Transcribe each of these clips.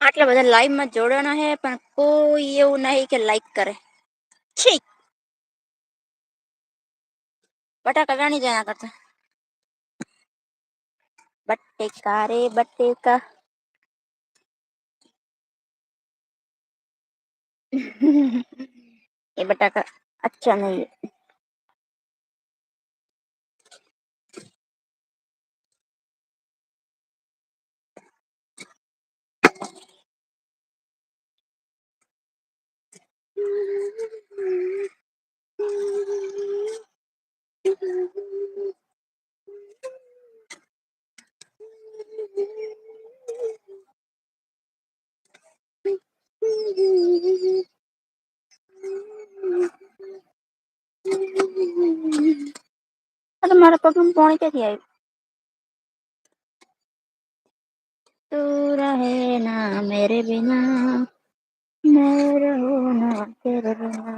આટલા બધા લાઈવ માં જોડાણા હે પણ કોઈ એવું નહીં કે લાઈક કરે. છી બટાકા ગાણી જયા કરતા. બટેકા રે બટેકા. એ બટાકા અચ્છા નહીં. મારા પગમાં પાણી ક્યાંથી આવ્યું. તું રહે ના મેરે બિના. मैं रहूं ना तेरे बिना.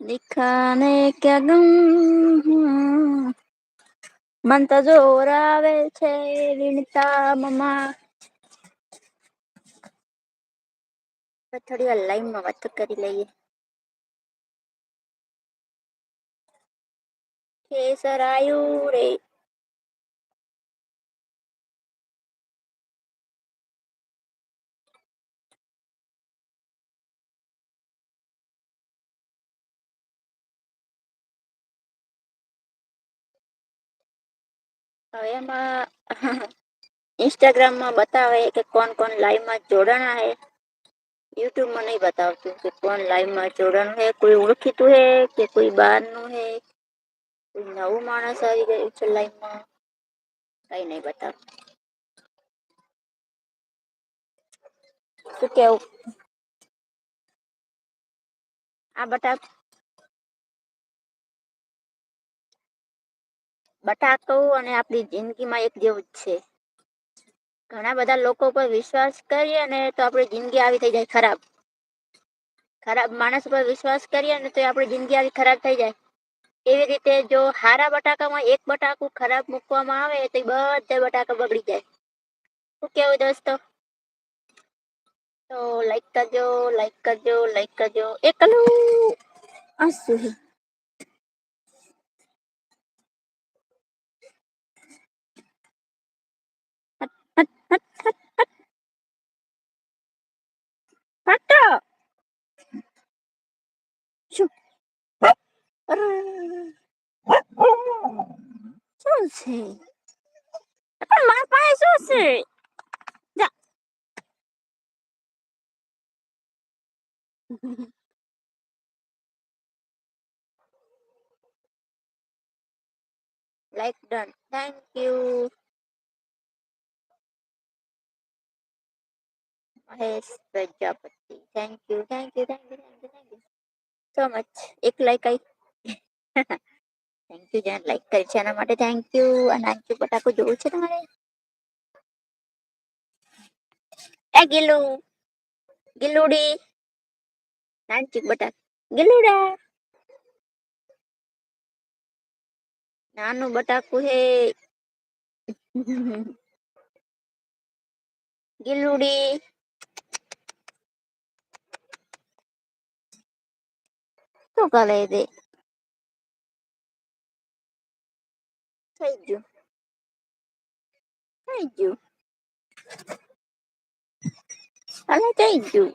दिखाने क्या गम મન તો જોર આવે છે વિણતામમાં. થોડી વાર લાઈનમાં વાત કરી લઈએ. કેસરાયુ રે. હવે એમાં ઇન્સ્ટાગ્રામમાં બતાવે કે કોણ કોણ લાઈવમાં જોડાણા હે. યુટ્યુબમાં નહી બતાવતું કે કોણ લાઈવમાં જોડાનું હે કોઈ ઓળખીતું હે કે કોઈ બાર નું હે. નવું માણસ આવી ગયું છે લાઈનમાં કઈ નઈ બતાવ. શું કેવું. આ બટા બટાકુ અને આપડી જિંદગી માં એક જેવું જ છે. ઘણા બધા લોકો પર વિશ્વાસ કરીએ ને તો આપડી જિંદગી આવી થઈ જાય ખરાબ. ખરાબ માણસ પર વિશ્વાસ કરીએ ને તો આપડી જિંદગી આવી ખરાબ થઈ જાય. એવી રીતે જો હારા બટાકામાં એક બટાકુ ખરાબ મુૂકવામાં આવે તો બધા બટાકા બગડી જાય. શું કેવું દોસ્તો. તો લાઈક કરજો લાઈક કરજો લાઈક કરજો એકલું આ શું હે. હટ હટ હટ હટ હટો શું શું છે પણ મારા પાસે શું છે. જા. Like done thank you. Mahesh Prajapati thank you thank you thank you thank you thank you. So much એક લાઈક આઈ. થેન્ક યુ જેને લાઈક કરી છે એના માટે થેન્ક યુ અને આજુ બટાકું જોવું છે તમારે. એ ગિલું ગિલુડી નાનચુક બટા ગિલુડા. નાનું બટાકુ હે. ગિલુડી. શું કરે છે. થઈ ગયું. થઈ ગયું. હવે થઈ ગયું.